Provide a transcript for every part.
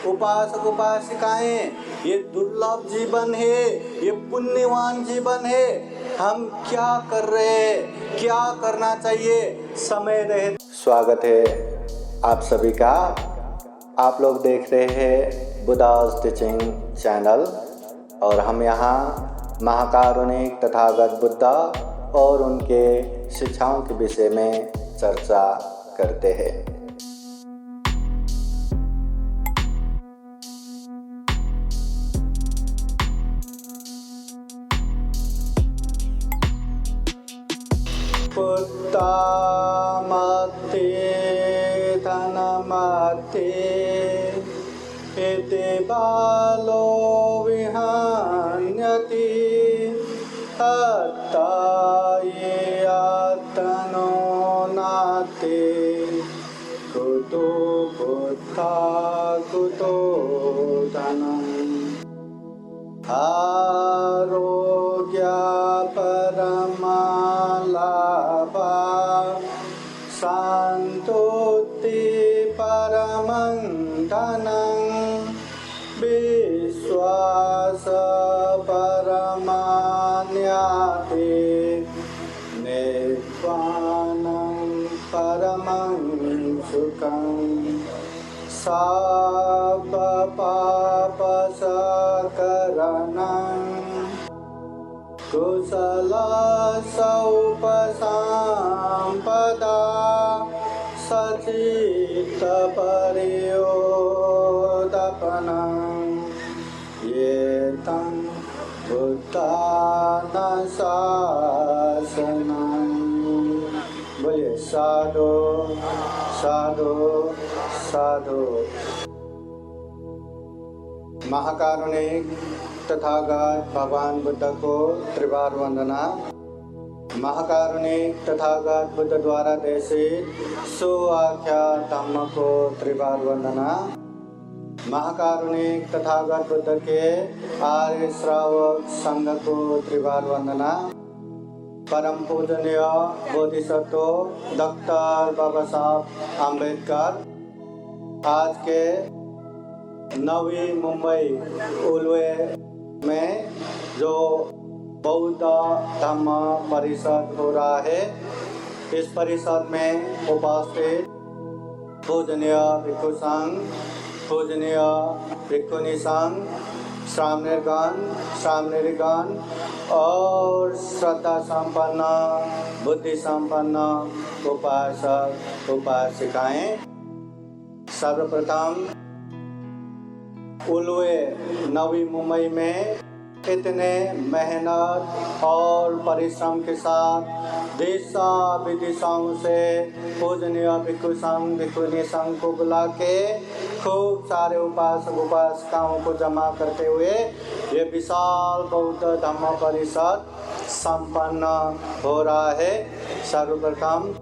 उपासक उपासिकाएं, ये दुर्लभ जीवन है, ये पुण्यवान जीवन है। हम क्या कर रहे हैं, क्या करना चाहिए समय रहे। स्वागत है आप सभी का। आप लोग देख रहे हैं बुद्धास टीचिंग चैनल और हम यहाँ महाकारुणिक तथागत बुद्धा और उनके शिक्षाओं के विषय में चर्चा करते हैं। पुत्ता मत्ते धनमत्ते इति बालो विहन्यति हत्ता ये आत्मनो नाते कुतो बुद्धा कुतो धनम् आरोग्य परमा लाभा शान्तुति परमं धनं विश्वास परमान्याति निर्वाणं परमं सुखं सब पाप सकरणं कुशल सौपसंपदा सचित्त परियोदपनं ये तं बुद्धानुशासनं। बोलिए साधु साधु साधु। महाकारुणिक तथागत भगवान बुद्ध को त्रिवार वंदना। महाकारुणिक तथागत बुद्ध द्वारा देशित सुआख्या धम्म को त्रिवार वंदना। महाकारुणिक तथागत बुद्ध के आर्य श्रावक संघ को त्रिवार वंदना। परम पूजनीय बोधिसत्व डॉक्टर बाबा साहब अम्बेडकर आज के नवी मुंबई उलवे में जो बौद्ध धम्म परिषद हो रहा है, इस परिषद में उपस्थित पूजनीय भिक्षु संघ, पूजनीय भिक्षुणी संघ, श्रामणेरीगण और श्रद्धा संपन्न बुद्धि संपन्न उपासक उपासिकाएं, सर्वप्रथम उलवे नवी मुंबई में इतने मेहनत और परिश्रम के साथ देशा विदेशों से पूजनीय भिक्षु संघ भिक्षुणी संघ को बुला के खूब सारे उपासक उपासिकाओं को जमा करते हुए ये विशाल बौद्ध धम्म परिषद संपन्न हो रहा है। सर्वप्रथम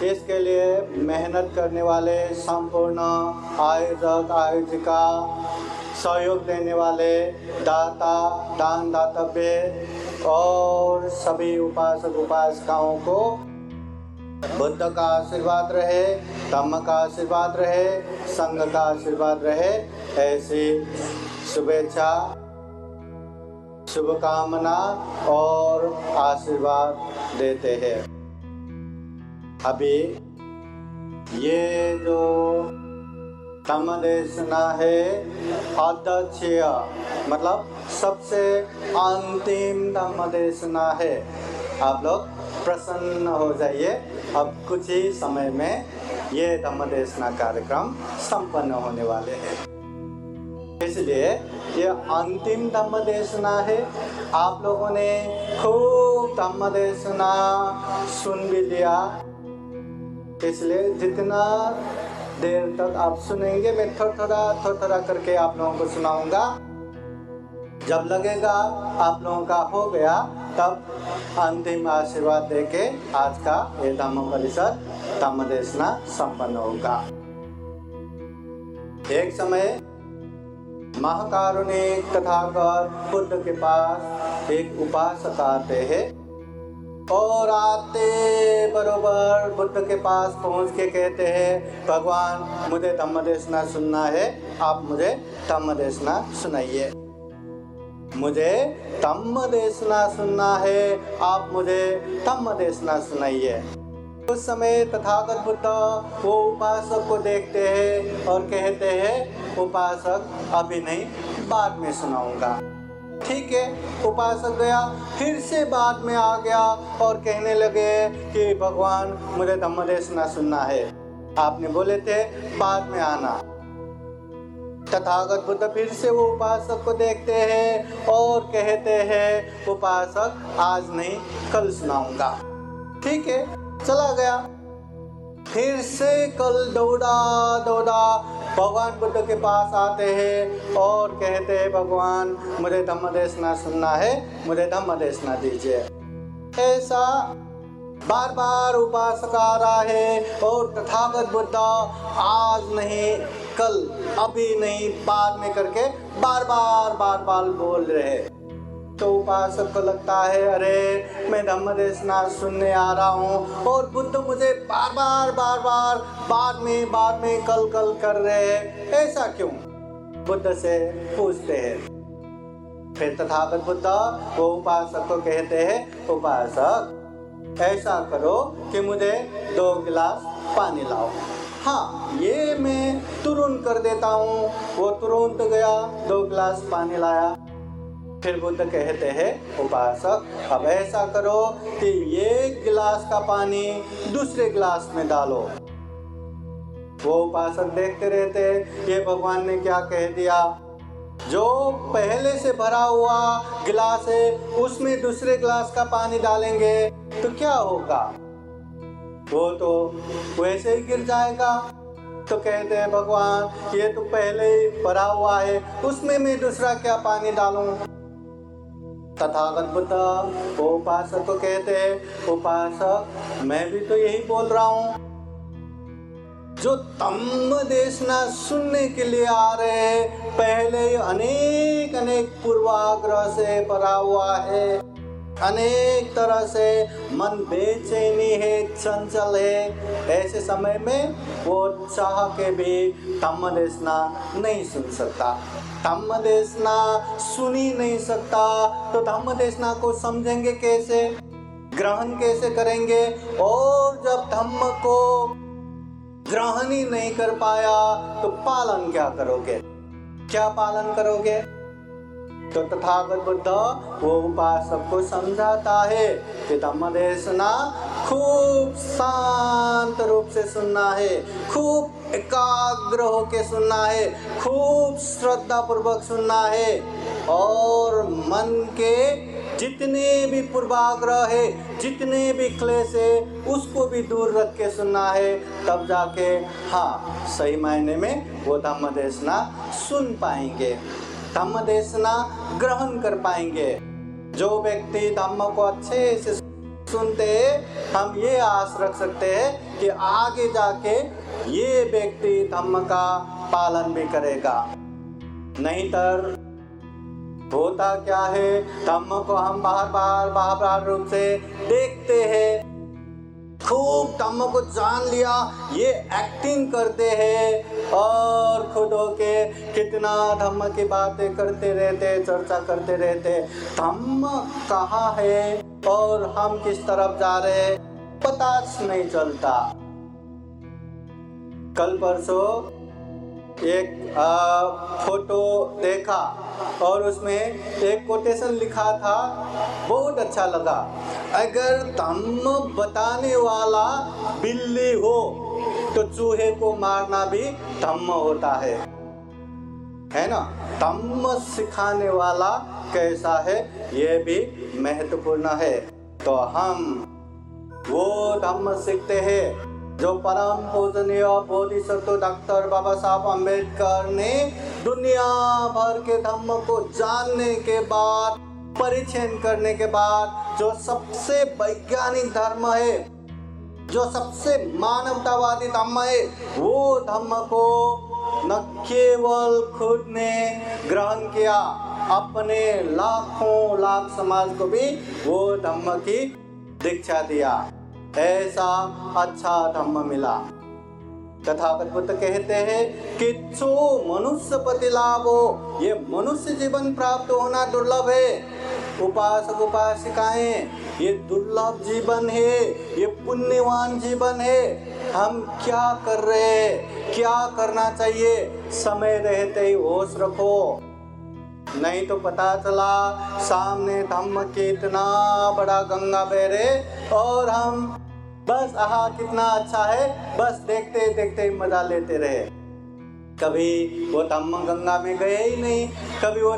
इसके लिए मेहनत करने वाले संपूर्ण आयोजक आयोजिका, सहयोग देने वाले दाता दान दातव्य और सभी उपासक उपासिकाओं को बुद्ध का आशीर्वाद रहे, धम्म का आशीर्वाद रहे, संघ का आशीर्वाद रहे, ऐसी शुभेच्छा शुभकामना और आशीर्वाद देते हैं। अभी ये जो धम्म देशना है अध्यक्षीय मतलब सबसे अंतिम धम्म देशना है। आप लोग प्रसन्न हो जाइए, अब कुछ ही समय में ये धम्म देशना कार्यक्रम संपन्न होने वाले हैं। इसलिए ये अंतिम धम्म देशना है। आप लोगों ने खूब धम्म देशना सुन भी लिया, इसलिए जितना देर तक आप सुनेंगे मैं थोड़ा करके आप लोगों को सुनाऊंगा। जब लगेगा आप लोगों का हो गया तब अंतिम आशीर्वाद देके आज का ये धम्म परिषद धम्म देशना संपन्न होगा। एक समय महाकारुणिक तथागत बुद्ध के पास एक उपासक आते हैं। और आते बरोबर बुद्ध के पास पहुंच के कहते हैं, भगवान मुझे धम्म देशना सुनना है, आप मुझे धम्म देशना सुनाइए। मुझे धम्म देशना सुनना है, आप मुझे धम्म देशना सुनाइए। उस समय तथागत बुद्ध वो उपासक को देखते हैं और कहते हैं, उपासक अभी नहीं, बाद में सुनाऊंगा। ठीक है, उपासक गया, फिर से बाद में आ गया और कहने लगे कि भगवान मुझे धम्म देशना सुनना है, आपने बोले थे बाद में आना। तथागत बुद्ध फिर से वो उपासक को देखते हैं और कहते हैं, उपासक आज नहीं, कल सुनाऊंगा। ठीक है, चला गया। फिर से कल दौड़ा भगवान बुद्ध के पास आते हैं और कहते हैं, भगवान मुझे धम्म देशना सुनना है, मुझे धम्म देशना दीजिए। ऐसा बार बार उपासक आ रहा है और तथागत बुद्ध आज नहीं, कल, अभी नहीं, बाद में करके बार बार बोल रहे हैं। तो उपासक को लगता है, अरे मैं धम्म देशना सुनने आ रहा हूँ और बुद्ध मुझे बार बार बाद में कल कर रहे हैं, ऐसा क्यों? बुद्ध से पूछते हैं। फिर तथागत बुद्ध वो उपासक को कहते हैं, उपासक ऐसा करो कि मुझे 2 गिलास पानी लाओ। हाँ, ये मैं तुरंत कर देता हूँ। वो तुरंत गया, 2 गिलास पानी लाया। फिर बुद्ध कहते हैं, उपासक अब ऐसा करो कि 1 गिलास का पानी दूसरे गिलास में डालो। वो उपासक देखते रहते, ये भगवान ने क्या कह दिया? जो पहले से भरा हुआ गिलास है उसमें दूसरे गिलास का पानी डालेंगे तो क्या होगा? वो तो वैसे ही गिर जाएगा। तो कहते हैं, भगवान ये तो पहले ही भरा हुआ है, उसमें मैं दूसरा क्या पानी डालूं? तथागत बुद्ध वो उपासक को कहते हैं, उपासक मैं भी तो यही बोल रहा हूँ। जो धम्म देशना सुनने के लिए आ रहे हैं, पहले ही अनेक पूर्वाग्रह से भरा हुआ है, अनेक तरह से मन बेचैनी है, चंचल है। ऐसे समय में वो चाह के भी धम्म देशना नहीं सुन सकता। धम्म देशना सुन ही नहीं सकता तो धम्म देशना को समझेंगे कैसे, ग्रहण कैसे करेंगे? और जब धम्म को ग्रहण ही नहीं कर पाया तो पालन क्या करोगे? क्या पालन करोगे? तो तथागत बुद्ध वो उपासक को समझाता है कि धम्म देशना खूब शांत रूप से सुनना है, खूब एकाग्र होके सुनना है, खूब श्रद्धा पूर्वक सुनना है और मन के जितने भी पूर्वाग्रह है, जितने भी क्लेश है, उसको भी दूर रख के सुनना है। तब जाके हाँ सही मायने में वो धम्म देशना सुन पाएंगे, धम्म देशना ग्रहण कर पाएंगे। जो व्यक्ति धम्म को अच्छे से सुनते हैं, हम ये आस रख सकते हैं कि आगे जाके ये व्यक्ति धम्म का पालन भी करेगा। नहीं तर होता क्या है, धम्म को हम बार रूप से देखते हैं, खूब धम्म को जान लिया, ये एक्टिंग करते हैं और खुद होके कितना धम्म की बातें करते रहते, चर्चा करते रहते। धम्म कहाँ है और हम किस तरफ जा रहे हैं पता नहीं चलता। कल परसों एक फोटो देखा और उसमें एक कोटेशन लिखा था, बहुत अच्छा लगा। अगर धम्म बताने वाला बिल्ली हो तो चूहे को मारना भी धम्म होता है ना? धम्म सिखाने वाला कैसा है ये भी महत्वपूर्ण है। तो हम वो धम्म सीखते हैं जो परम पूजनीय बोधिसत्व डॉक्टर बाबा साहब अम्बेडकर ने दुनिया भर के धम्म को जानने के बाद, परिचय करने के बाद, जो सबसे वैज्ञानिक धर्म है, जो सबसे मानवतावादी धम्म है, वो धम्म को न केवल खुद ने ग्रहण किया, अपने लाखों लाख समाज को भी वो धम्म की दीक्षा दिया, ऐसा अच्छा धम्म मिला। तथागत बुद्ध कहते हैं किच्छु मनुष्य पति लाभो, ये मनुष्य जीवन प्राप्त होना दुर्लभ है। उपासक उपासिकाएं, ये दुर्लभ जीवन है, ये पुण्यवान जीवन है। हम क्या कर रहे हैं, क्या करना चाहिए, समय रहते ही होश रखो, नहीं तो पता चला सामने धम्म कितना बड़ा गंगा बह रहे और हम बस आहा कितना अच्छा है, बस देखते देखते मजा लेते रहे। कभी वो धम्म गंगा में गए ही नहीं, कभी वो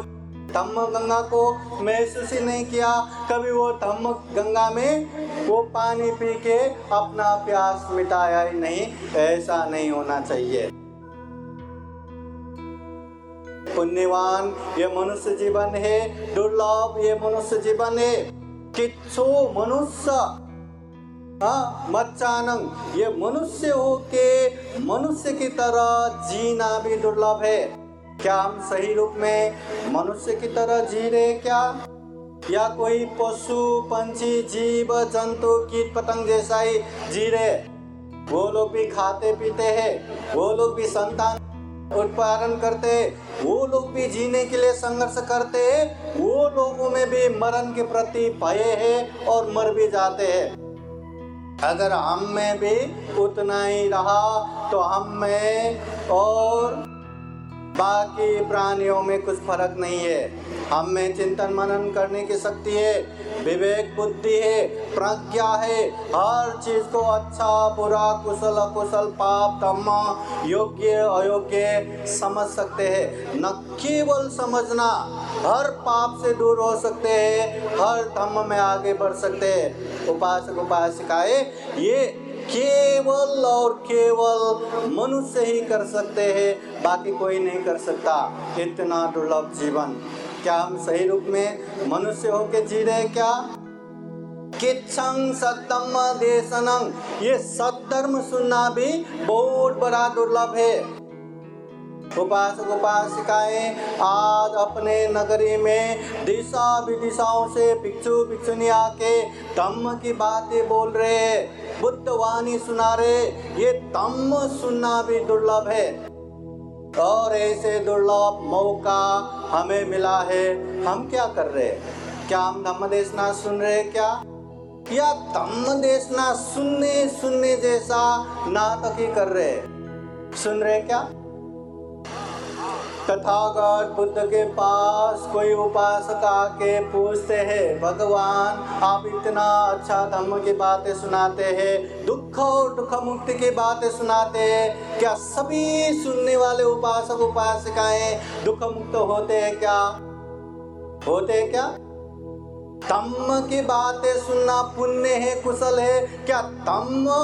धम्म गंगा को महसूस ही नहीं किया, कभी वो धम्म गंगा में वो पानी पी के अपना प्यास मिटाया ही नहीं। ऐसा नहीं होना चाहिए। पुण्यवान ये मनुष्य जीवन है, दुर्लभ ये मनुष्य जीवन है। किच्छु मनुष्य मच्चानंग, ये मनुष्य हो के मनुष्य की तरह जीना भी दुर्लभ है। क्या हम सही रूप में मनुष्य की तरह जी रहे क्या, या कोई पशु पंछी जीव जंतु कीट पतंग जैसा ही जी रहे? वो लोग भी खाते पीते हैं, वो लोग भी संतान उत्पादन करते हैं, वो लोग भी जीने के लिए संघर्ष करते हैं, वो लोगों में भी मरण के प्रति भय है और मर भी जाते हैं। अगर हम में भी उतना ही रहा तो हम में और बाकी प्राणियों में कुछ फर्क नहीं है। हम में चिंतन मनन करने की शक्ति है, विवेक बुद्धि है, प्रज्ञा है, हर चीज को अच्छा बुरा कुशल अकुशल पाप धर्म योग्य अयोग्य समझ सकते हैं। न केवल समझना, हर पाप से दूर हो सकते हैं, हर धर्म में आगे बढ़ सकते हैं। उपासक उपासिकाएं ये केवल और केवल मनुष्य ही कर सकते हैं, बाकी कोई नहीं कर सकता। इतना दुर्लभ जीवन, क्या हम सही रूप में मनुष्य होके जी रहे क्या? किच्छं सद्धम्म देशनं, ये सद्धर्म सुनना भी बहुत बड़ा दुर्लभ है। उपासक उपासिकाएं आज अपने नगरी में दिशा विदिशाओं से भिक्षु भिक्षुनी आके धम्म की बातें बोल रहे, बुद्ध वाणी सुना रहे, ये धम्म सुनना भी दुर्लभ है। और ऐसे दुर्लभ मौका हमें मिला है, हम क्या कर रहे? क्या हम धम्म देशना सुन रहे क्या, या धम्म देशना सुनने जैसा नाटक ही कर रहे? सुन रहे क्या? तथागत बुद्ध के पास कोई उपासक आके पूछते हैं, भगवान आप इतना अच्छा धम्म की बातें सुनाते हैं, दुख और दुख मुक्ति की बातें सुनाते हैं, क्या सभी सुनने वाले उपासक उपासिकाएं दुख मुक्त होते हैं क्या? होते हैं क्या? धम्म की बातें सुनना पुण्य है, कुशल है। क्या धम्म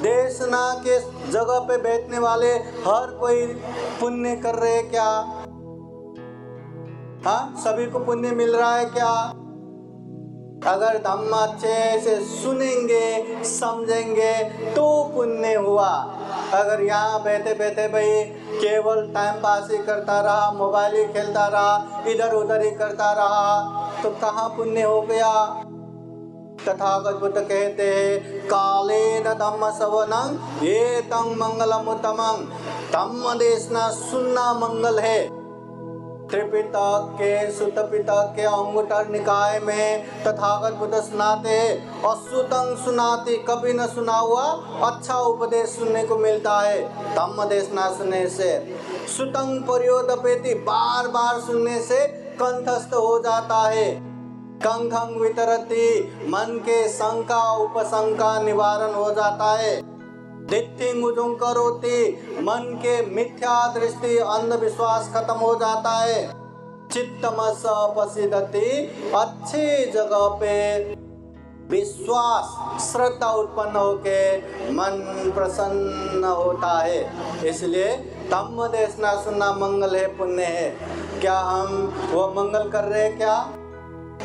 देशना के जगह पे बैठने वाले हर कोई पुण्य कर रहे हैं क्या? हाँ, सभी को पुण्य मिल रहा है क्या? अगर धम्म अच्छे से सुनेंगे समझेंगे तो पुण्य हुआ। अगर यहाँ बैठे बैठे भाई केवल टाइम पास ही करता रहा, मोबाइल ही खेलता रहा, इधर उधर ही करता रहा, तो कहाँ पुण्य हो गया? तथागत बुद्ध कहते हैं कालेन धम्म श्रवणं एतं मंगलम उत्तमं, धम्म देशना सुनना मंगल है। त्रिपिटक के सुत्त पिटक के अंगुत्तर निकाय में तथागत बुद्ध सुनाते हैं अश्रुतं सुनाति, कभी न सुना हुआ अच्छा उपदेश सुनने को मिलता है धम्म देशना सुनने से। सुतं पर्योदपेति, बार बार सुनने से कंठस्थ हो जाता है। कंखं वितरति, मन के शंका उपशंका निवारण हो जाता है। दित्तिं उजुं करोति, मन के मिथ्या दृष्टि अंधविश्वास खत्म हो जाता है। चित्तमस पसिदति, अच्छी जगह पे विश्वास श्रद्धा उत्पन्न होके मन प्रसन्न होता है। इसलिए धम्म देशना सुनना मंगल है, पुण्य है। क्या हम वो मंगल कर रहे हैं क्या?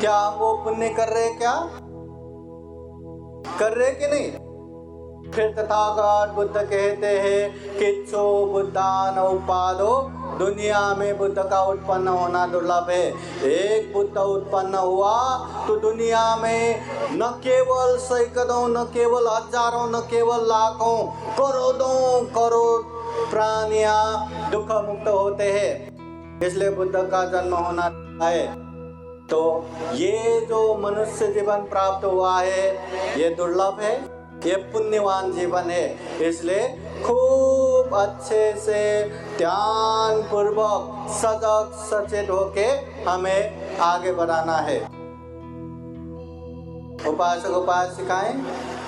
क्या हम वो पुण्य कर रहे हैं क्या? कर रहे कि नहीं? फिर तथागत बुद्ध कहते हैं किच्छो बुद्धान उपादो दुनिया में बुद्ध का उत्पन्न होना दुर्लभ है। एक बुद्ध उत्पन्न हुआ तो दुनिया में न केवल सैकड़ों, न केवल हजारों, न केवल लाखों, करोड़ों करोड़ प्राणियां दुख मुक्त होते हैं। इसलिए बुद्ध का जन्म होना है। तो ये जो मनुष्य जीवन प्राप्त हुआ है ये दुर्लभ है, ये पुण्यवान जीवन है। इसलिए खूब अच्छे से ध्यान पूर्वक सजग सचेत होके हमें आगे बढ़ाना है। उपासक उपासिकाएं,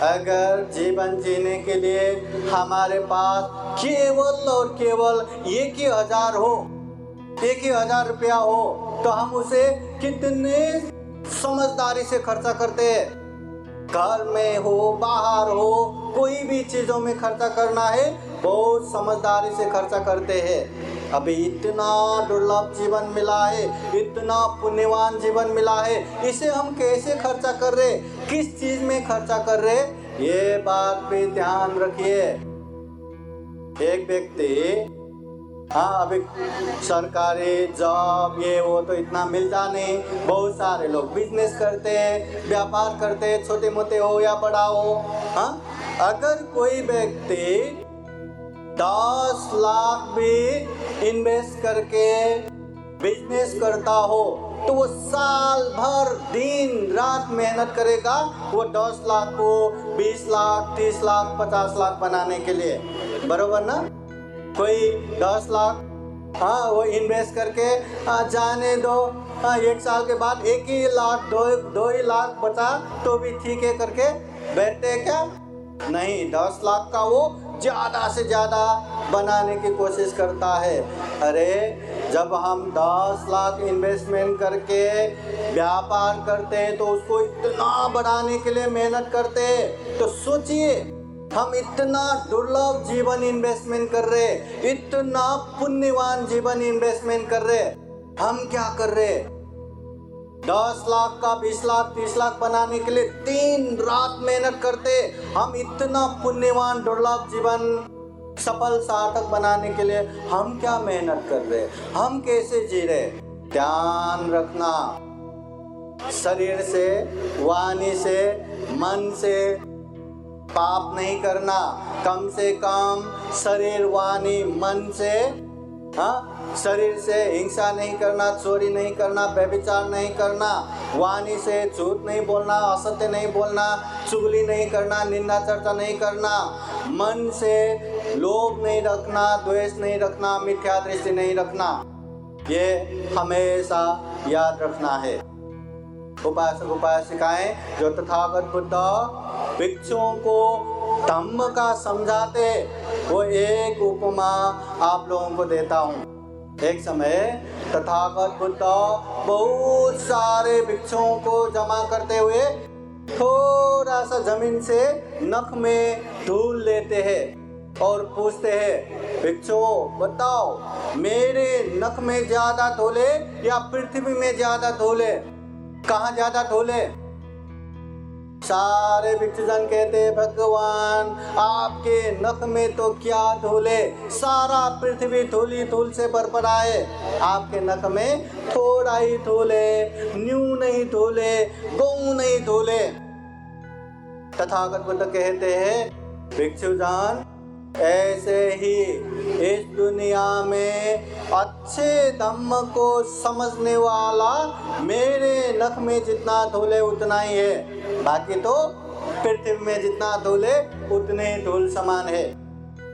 अगर जीवन जीने के लिए हमारे पास केवल और केवल 1,000 हो, 1,000 रुपया हो, तो हम उसे कितने समझदारी से खर्चा करते हैं। घर में हो, बाहर हो, कोई भी चीजों में खर्चा करना है बहुत समझदारी से खर्चा करते हैं। अभी इतना दुर्लभ जीवन मिला है, इतना पुण्यवान जीवन मिला है, इसे हम कैसे खर्चा कर रहे, किस चीज में खर्चा कर रहे, ये बात पे ध्यान रखिए। एक व्यक्ति अभी सरकारी जॉब ये वो तो इतना मिलता नहीं, बहुत सारे लोग बिजनेस करते हैं, व्यापार करते हैं, छोटे मोटे हो या बड़ा हो। अगर कोई व्यक्ति 10 लाख भी इन्वेस्ट करके बिजनेस करता हो तो वो साल भर दिन रात मेहनत करेगा वो 10 लाख को 20 लाख, 30 लाख, 50 लाख बनाने के लिए, बरोबर ना। कोई 10 लाख वो इन्वेस्ट करके जाने दो, 1 साल के बाद 1 ही लाख, 2 ही लाख बचा तो भी ठीक है करके बैठते क्या? नहीं, 10 लाख का वो ज़्यादा से ज़्यादा बनाने की कोशिश करता है। अरे जब हम 10 लाख इन्वेस्टमेंट करके व्यापार करते हैं तो उसको इतना बढ़ाने के लिए मेहनत करते हैं, तो सोचिए हम इतना दुर्लभ जीवन इन्वेस्टमेंट कर रहे, इतना पुण्यवान जीवन इन्वेस्टमेंट कर रहे, हम क्या कर रहे? 10 लाख का 20 लाख, 30 लाख बनाने के लिए दिन रात मेहनत करते, हम इतना पुण्यवान दुर्लभ जीवन सफल सार्थक बनाने के लिए हम क्या मेहनत कर रहे, हम कैसे जी रहे? ध्यान रखना, शरीर से, वाणी से, मन से पाप नहीं करना, कम से कम शरीर, वाणी, मन से, शरीर से हिंसा नहीं करना, चोरी नहीं करना, व्यभिचार नहीं करना, वाणी से झूठ नहीं बोलना, असत्य नहीं बोलना, चुगली नहीं करना, निंदा चर्चा नहीं करना, मन से लोभ नहीं रखना, द्वेष नहीं रखना, मिथ्या दृष्टि नहीं रखना, ये हमेशा याद रखना है। उपासक उपासिकाएं, जो तथागत बुद्ध भिक्षुओं को धम्म का समझाते, वो एक उपमा आप लोगों को देता हूँ। एक समय तथागत बुद्ध बहुत सारे भिक्षुओं को जमा करते हुए थोड़ा सा जमीन से नख में धूल लेते हैं और पूछते हैं, भिक्षुओं बताओ मेरे नख में ज्यादा धूले या पृथ्वी में ज्यादा धूले, कहाँ ज्यादा धूले? सारे भिक्षुजन कहते, भगवान आपके नख में तो क्या धूले, सारा पृथ्वी धूली धूल से भर पड़ा है, आपके नख में थोड़ा ही धूले, न्यू नहीं धूले, गौ नहीं धूले। तथागत बुद्ध कहते हैं, भिक्षुजन ऐसे ही इस दुनिया में अच्छे धम्म को समझने वाला मेरे नख में जितना धूले उतना ही है, बाकी तो पृथ्वी में जितना धूले उतने ही धूल समान है।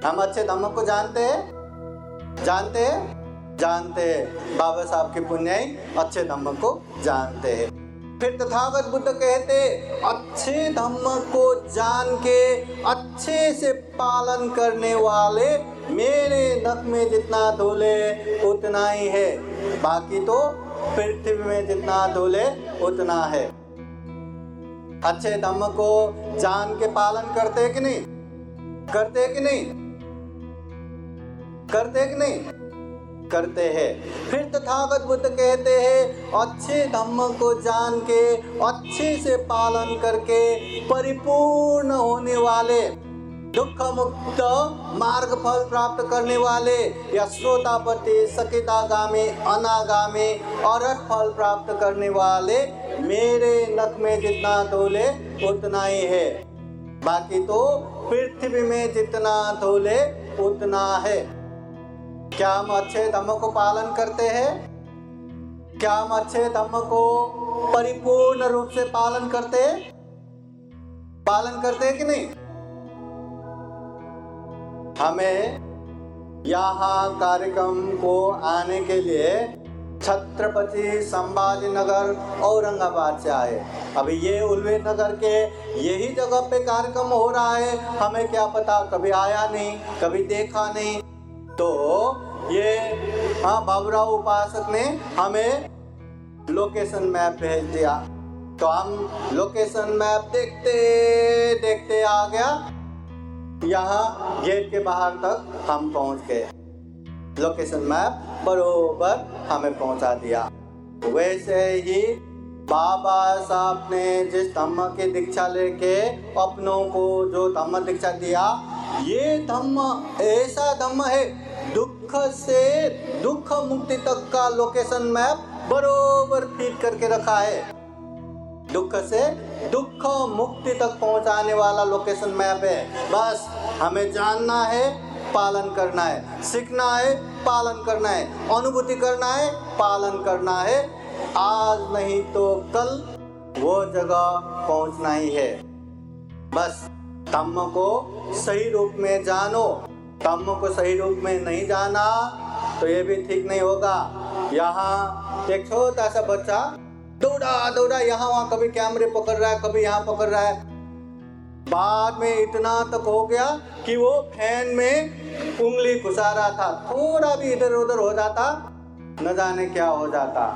हम अच्छे धम्म को जानते हैं, जानते हैं, जानते हैं, बाबा साहब की पुण्याई अच्छे धम्म को जानते हैं। फिर तथागत बुद्ध कहते, अच्छे धम्म को जान के अच्छे से पालन करने वाले मेरे नख में जितना धूले उतना ही है, बाकी तो पृथ्वी में जितना धूले उतना है। अच्छे धम्म को जान के पालन करते कि नहीं? करते कि नहीं? करते कि नहीं? करते हैं। फिर तथागत बुद्ध कहते हैं, अच्छे धम्म को जान के अच्छे से पालन करके परिपूर्ण होने वाले दुख मुक्त मार्ग फल प्राप्त करने वाले या श्रोतापति सकितागामी अनागामी अरहत फल प्राप्त करने वाले मेरे नख में जितना तोले उतना ही है, बाकी तो पृथ्वी में जितना तोले उतना है। क्या हम अच्छे धम्म को पालन करते हैं? क्या हम अच्छे धम्म को परिपूर्ण रूप से पालन करते हैं? पालन करते हैं कि नहीं? हमें यहाँ कार्यक्रम को आने के लिए छत्रपति संभाजी नगर औरंगाबाद से आए। अभी ये उल्वेद नगर के यही जगह पे कार्यक्रम हो रहा है, हमें क्या पता, कभी आया नहीं, कभी देखा नहीं। तो ये बाबूराव उपासक ने हमें लोकेशन मैप भेज दिया, तो हम लोकेशन मैप देखते देखते आ गया, यहाँ गेट के बाहर तक हम पहुँच गए। लोकेशन मैप बरोबर हमें पहुँचा दिया। वैसे ही बाबा साहब ने जिस धम्म की दीक्षा लेके अपनों को जो धम्म दीक्षा दिया, ये धम्म ऐसा धम्म है, दुख से दुख मुक्ति तक का लोकेशन मैप बरोबर फीड करके रखा है। दुख से दुख मुक्ति तक पहुंचाने वाला लोकेशन मैप है। बस हमें जानना है, पालन करना है, सीखना है, पालन करना है, अनुभूति करना है, पालन करना है। आज नहीं तो कल वो जगह पहुंचना ही है। बस धम्म को सही रूप में जानो। धम्म को सही रूप में नहीं जाना तो ये भी ठीक नहीं होगा। यहाँ एक छोटा सा बच्चा दौड़ा दौड़ा यहाँ वहाँ, कभी कैमरे पकड़ रहा है, कभी यहाँ पकड़ रहा है। बाद में इतना तक हो गया कि वो फैन में उंगली घुसा रहा था, थोड़ा भी इधर उधर हो जाता न जाने क्या हो जाता।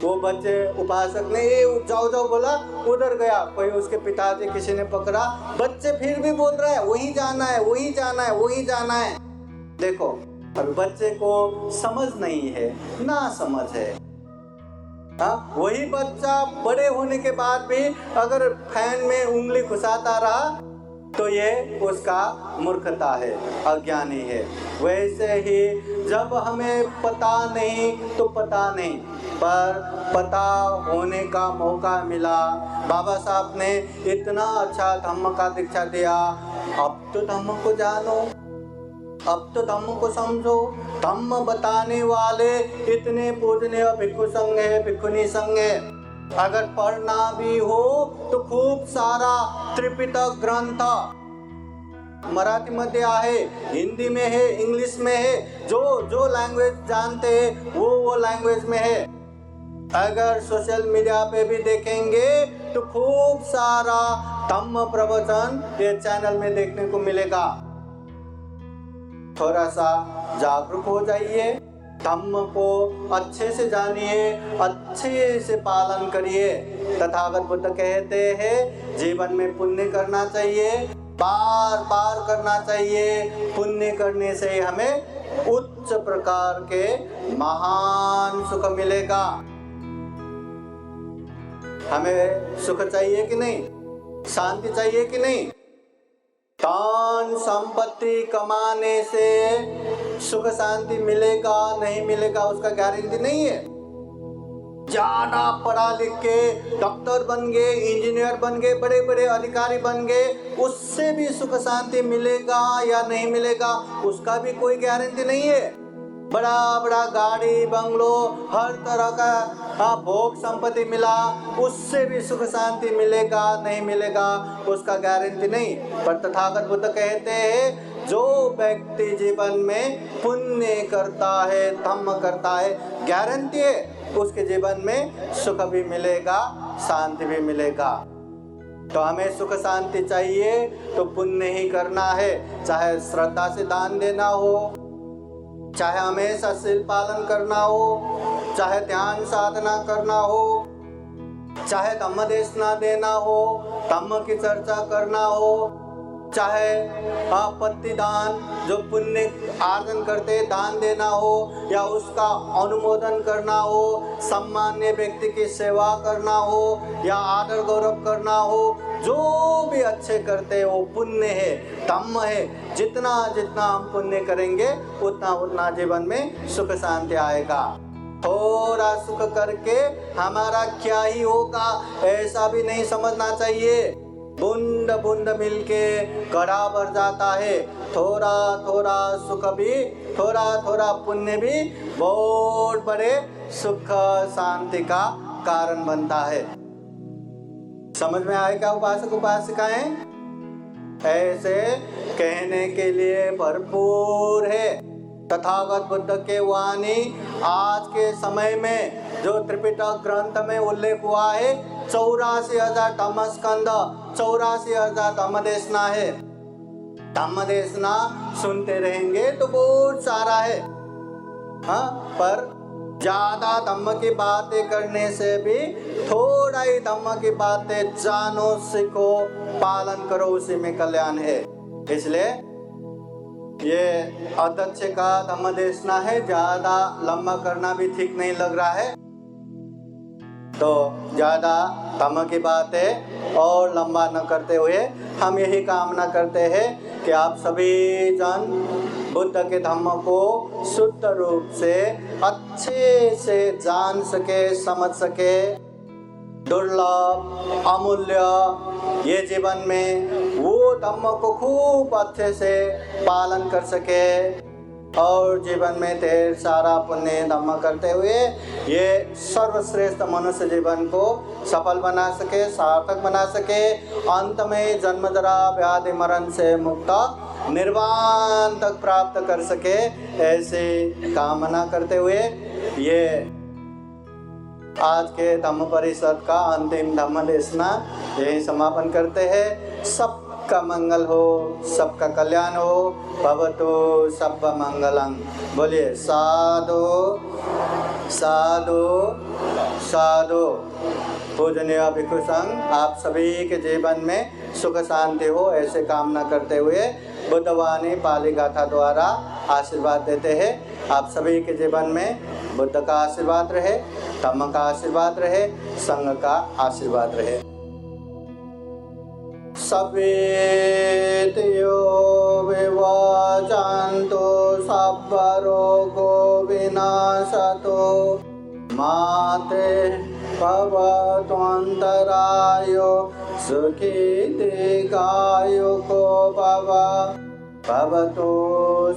वो बच्चे उपासक ने ये जाओ जाओ बोला, उधर गया, कोई उसके पिताजी किसी ने पकड़ा, बच्चे फिर भी बोल रहा है वही जाना है, वही जाना है, वही जाना है। देखो अभी बच्चे को समझ नहीं है, ना समझ है। हाँ, वही बच्चा बड़े होने के बाद भी अगर फैन में उंगली घुसाता रहा तो ये उसका मूर्खता है, अज्ञानी है। वैसे ही जब हमें पता नहीं तो पता नहीं, पर पता होने का मौका मिला, बाबा साहब ने इतना अच्छा धम्म का दीक्षा दिया, अब तो धम्म को जानो, अब तो धम्म को समझो। धम्म बताने वाले इतने पूजनीय भिक्षु संघ है, भिक्षुनी संघ है। अगर पढ़ना भी हो तो खूप सारा त्रिपिटक ग्रंथ मराठी मध्ये आहे, हिंदी में है, इंग्लिश में है, जो लैंग्वेज जानते हैं वो लैंग्वेज में है। अगर सोशल मीडिया पे भी देखेंगे तो खूब सारा धम्म प्रवचन ये चैनल में देखने को मिलेगा। थोड़ा सा जागरूक हो जाइए, धम्म को अच्छे से जानिए, अच्छे से पालन करिए। तथागत बुद्ध कहते हैं जीवन में पुण्य करना चाहिए, बार बार करना चाहिए। पुण्य करने से हमें उच्च प्रकार के महान सुख मिलेगा। हमें सुख चाहिए कि नहीं? शांति चाहिए कि नहीं? धन संपत्ति कमाने से सुख शांति मिलेगा नहीं मिलेगा उसका गारंटी नहीं है। ज्यादा पढ़ा लिख के डॉक्टर बन गए, इंजीनियर बन गए, बड़े बड़े अधिकारी बन गए, उससे भी सुख शांति मिलेगा या नहीं मिलेगा उसका भी कोई गारंटी नहीं है। बड़ा बड़ा गाड़ी बंगलो हर तरह का भोग संपत्ति मिला, उससे भी सुख शांति मिलेगा नहीं मिलेगा उसका गारंटी नहीं। पर तथागत बुद्ध कहते हैं जो व्यक्ति जीवन में पुण्य करता है, धम्म करता है, गारंटी है उसके जीवन में सुख भी मिलेगा, शांति भी मिलेगा। तो हमें सुख शांति चाहिए तो पुण्य ही करना है, चाहे श्रद्धा से दान देना हो, चाहे हमेशा शील पालन करना हो, चाहे ध्यान साधना करना हो, चाहे धम्म देशना देना हो, धम्म की चर्चा करना हो, चाहे आपत्ति दान, जो पुण्य आर्जन करते दान देना हो, या उसका अनुमोदन करना हो, सम्मान्य व्यक्ति की सेवा करना हो, या आदर गौरव करना हो, जो भी अच्छे करते वो पुण्य है, धम्म है। जितना जितना हम पुण्य करेंगे उतना उतना जीवन में सुख शांति आएगा। थोड़ा सुख करके हमारा क्या ही होगा ऐसा भी नहीं समझना चाहिए। बूंद बूंद मिलके घड़ा भर जाता है। थोड़ा थोड़ा सुख भी, थोड़ा थोड़ा पुण्य भी बहुत बड़े सुख शांति का कारण बनता है। समझ में आएगा उपासक उपासिकाएं? ऐसे कहने के लिए भरपूर है। तथागत बुद्ध के वाणी आज के समय में जो त्रिपिटक ग्रंथ में उल्लेख हुआ है, 84,000 धम्म स्कंद, 84,000 धम्म देशना है। धम्म देशना सुनते रहेंगे तो बहुत सारा है, हाँ, पर ज्यादा धम्म की बातें करने से भी थोड़ा ही धम्म की बातें जानो, सीखो, पालन करो, उसी में कल्याण है। इसलिए ये अध्यक्ष का धम्म देशना है, ज्यादा लंबा करना भी ठीक नहीं लग रहा है, तो ज्यादा धम्म की बातें और लंबा न करते हुए हम यही कामना करते हैं कि आप सभी जन बुद्ध के धम्म को शुद्ध रूप से अच्छे से जान सके, समझ सके। दुर्लभ अमूल्य ये जीवन में वो धम्म को खूब अच्छे से पालन कर सके और जीवन में ढेर सारा पुण्य धम्म करते हुए ये सर्वश्रेष्ठ मनुष्य जीवन को सफल बना सके, सार्थक बना सके। अंत में जन्म जरा व्याधि मरण से मुक्त निर्वाण तक प्राप्त कर सके, ऐसे कामना करते हुए ये आज के धम्म परिषद का अंतिम धम्म देशना यही समापन करते हैं। सबका मंगल हो, सबका कल्याण हो। भवतु सब मंगलम। बोलिए साधु साधु साधु। पूजनीय भिक्षु संघ आप सभी के जीवन में सुख शांति हो, ऐसे कामना करते हुए बुद्धवाणी पाली गाथा द्वारा आशीर्वाद देते हैं। आप सभी के जीवन में बुद्ध का आशीर्वाद रहे, धम्म का आशीर्वाद रहे, संघ का आशीर्वाद रहे। सवेतयो विवाचन्तो सब रोगो विनाशतो माते भवत्वन्तरायो सुखी दीर्घायुको भव। भवतु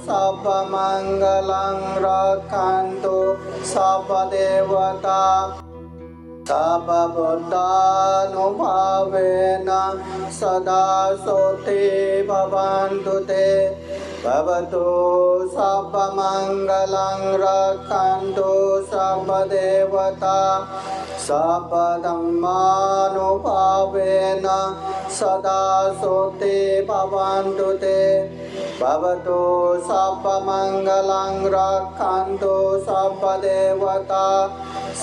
सर्वमङ्गलं रक्षन्तु सर्वदेवता सर्वबुद्धानुभावेन सदा सोते भवन्तु ते। भवतु सर्वमङ्गलं रक्षन्तु सर्वदेवता सर्वधर्मानुभावेन सदा सोते भवन्तु ते। भवतु सर्वमङ्गलं रक्षन्तु सर्वदेवता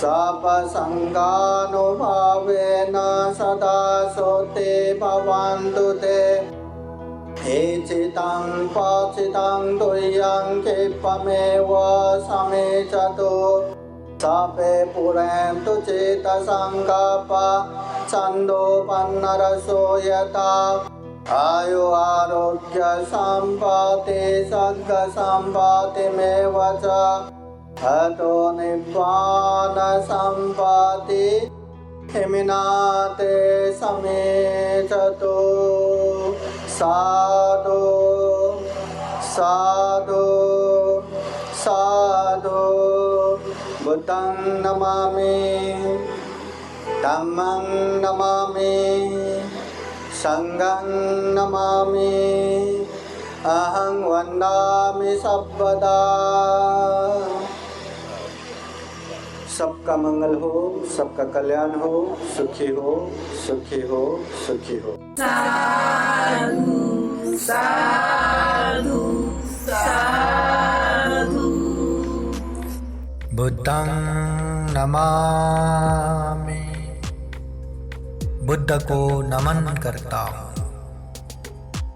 सर्वसङ्गानुभावेन सदा सोते भवन्तु ते। एचितं पचितं तुय्यं क्षिप्रमेव समेचतु सपे पुरन्तु चेतसङ्कपा छन्दोपन्नरसो यथा। आयु आरोग्य सम्पत्ति सर्ग सम्पत्तिमेव च हतो निब्बान सम्पत्ति हिमिनाते समेचतु। साधु साधु साधु। बुद्धं नमामि, धम्मं नमामि, संघं नमामि, अहं वन्दामि सर्वदा। सबका मंगल हो, सबका कल्याण हो, सुखी हो, सुखी हो, सुखी हो। साधु साधु साधु। बुद्धं नमामि, बुद्ध को नमन करता हूँ।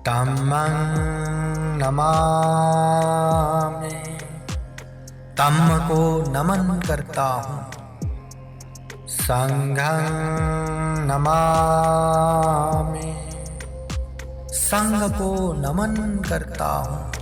धम्मं नमामि, धम्म को नमन करता हूँ। संघं नमामि, संघ को नमन करता हूँ।